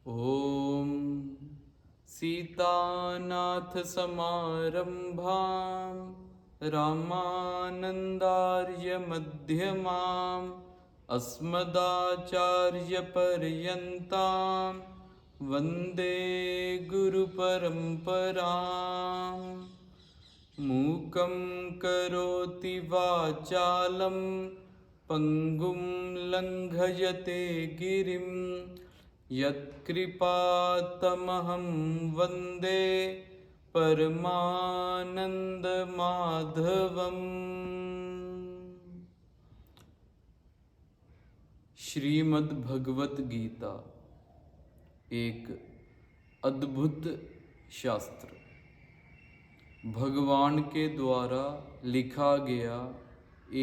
ॐ सीतानाथसमारम्भां रामानन्दार्यमध्यमाम् अस्मदाचार्यपर्यन्तां वन्दे गुरुपरम्पराम्। मूकं करोति वाचालं पङ्गुं लङ्घयते गिरिं यत्कृपातमहं वन्दे परमानन्दमाधवम्। श्रीमद्भगवत गीता एक अद्भुत शास्त्र, भगवान के द्वारा लिखा गया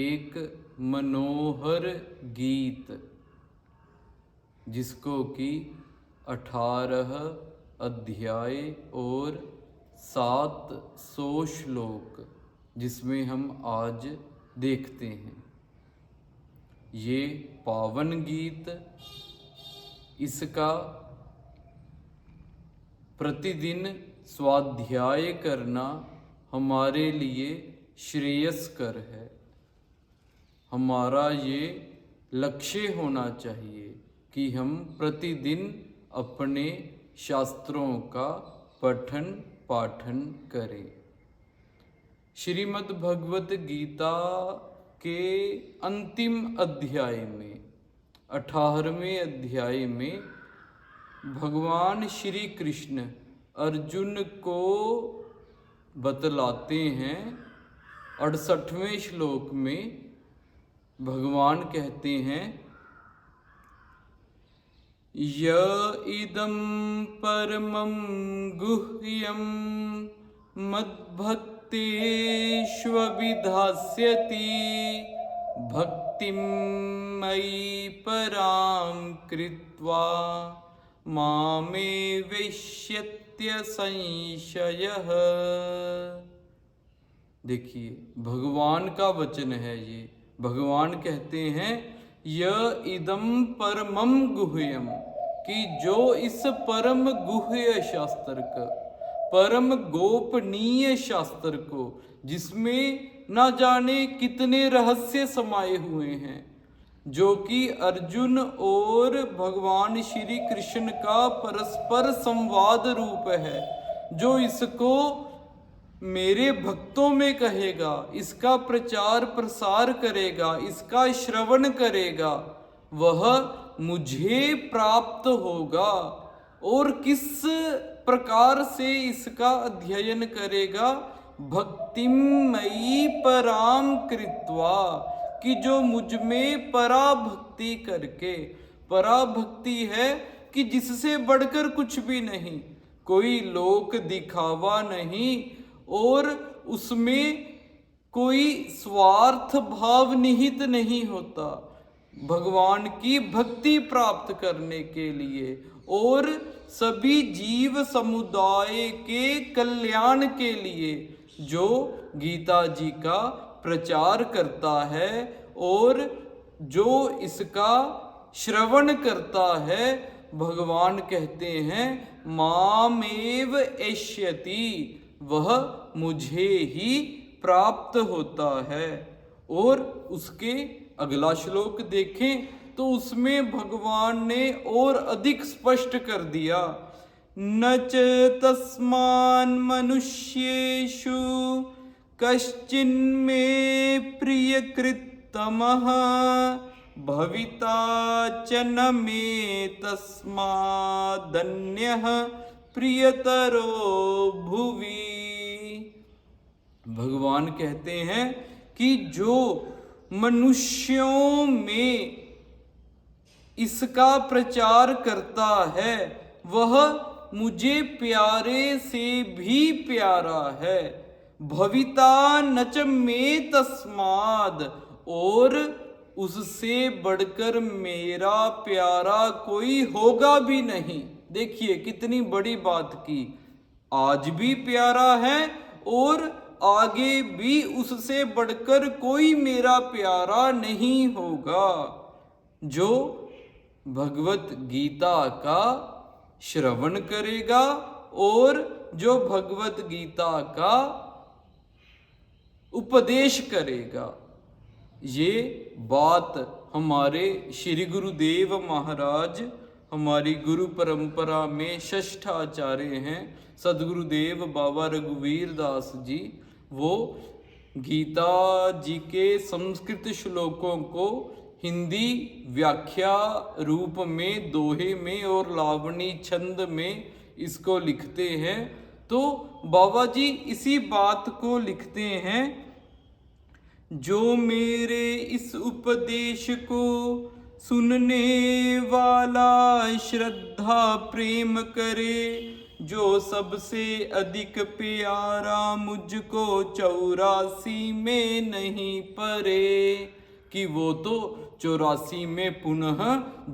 एक मनोहर गीत, जिसको कि 18 अध्याय और 700 श्लोक जिसमें हम आज देखते हैं। ये पावन गीत, इसका प्रतिदिन स्वाध्याय करना हमारे लिए श्रेयस्कर है। हमारा ये लक्ष्य होना चाहिए कि हम प्रतिदिन अपने शास्त्रों का पठन पाठन करें। श्रीमद् भगवत गीता के अंतिम अध्याय में 18वें अध्याय में भगवान श्री कृष्ण अर्जुन को बतलाते हैं। 68वें श्लोक में भगवान कहते हैं, य इदं परमं गुह्यं मद्भक्तेष्वभिधास्यति भक्तिं मयि परां कृत्वा मामे वेश्यत्य संशयः। देखिए, भगवान का वचन है ये। भगवान कहते हैं य इदं परमं गुह्यम, कि जो इस परम गुह्य शास्त्र का, परम गोपनीय शास्त्र को, जिसमें न जाने कितने रहस्य समाये हुए हैं, जो कि अर्जुन और भगवान श्री कृष्ण का परस्पर संवाद रूप है, जो इसको मेरे भक्तों में कहेगा, इसका प्रचार प्रसार करेगा, इसका श्रवण करेगा, वह मुझे प्राप्त होगा। और किस प्रकार से इसका अध्ययन करेगा? भक्तिम मयि पराम कृत्वा, कि जो मुझ में पराभक्ति करके, पराभक्ति है कि जिससे बढ़कर कुछ भी नहीं, कोई लोक दिखावा नहीं और उसमें कोई स्वार्थ भाव निहित नहीं होता। भगवान की भक्ति प्राप्त करने के लिए और सभी जीव समुदाय के कल्याण के लिए जो गीता जी का प्रचार करता है और जो इसका श्रवण करता है, भगवान कहते हैं मामेव एष्यति, वह मुझे ही प्राप्त होता है। और उसके अगला श्लोक देखें तो उसमें भगवान ने और अधिक स्पष्ट कर दिया, न च तस्मान् मनुष्येषु कश्चिन्मे प्रियकृत्तमः भविता च न मे तस्मादन्यः प्रियतरो भुवि। भगवान कहते हैं कि जो मनुष्यों में इसका प्रचार करता है, वह मुझे प्यारे से भी प्यारा है। भविता न च मे तस्माद, और उससे बढ़कर मेरा प्यारा कोई होगा भी नहीं। देखिए कितनी बड़ी बात की, आज भी प्यारा है और आगे भी उससे बढ़कर कोई मेरा प्यारा नहीं होगा। जो भगवत गीता का श्रवण करेगा और जो भगवत गीता का उपदेश करेगा। ये बात हमारे श्री गुरुदेव महाराज, हमारी गुरु परंपरा में षष्ठाचार्य हैं सदगुरुदेव बाबा रघुवीर दास जी, वो गीता जी के संस्कृत श्लोकों को हिंदी व्याख्या रूप में, दोहे में और लावणी छंद में इसको लिखते हैं। तो बाबा जी इसी बात को लिखते हैं, जो मेरे इस उपदेश को सुनने वाला श्रद्धा प्रेम करे, जो सबसे अधिक प्यारा मुझको 84 में नहीं परे, कि वो तो 84 में पुनः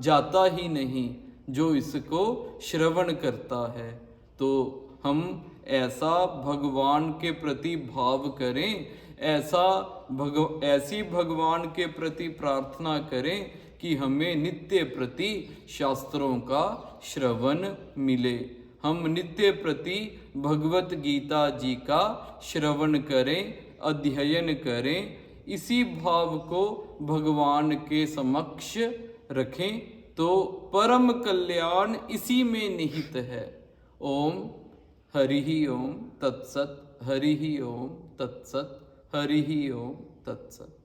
जाता ही नहीं जो इसको श्रवण करता है। तो हम ऐसा भगवान के प्रति भाव करें, ऐसी भगवान के प्रति प्रार्थना करें कि हमें नित्य प्रति शास्त्रों का श्रवण मिले, हम नित्य प्रति भगवत गीता जी का श्रवण करें, अध्ययन करें, इसी भाव को भगवान के समक्ष रखें तो परम कल्याण इसी में निहित है। ओम हरि ओम तत्सत, हरि ओम तत्सत, हरि ओम तत्सत।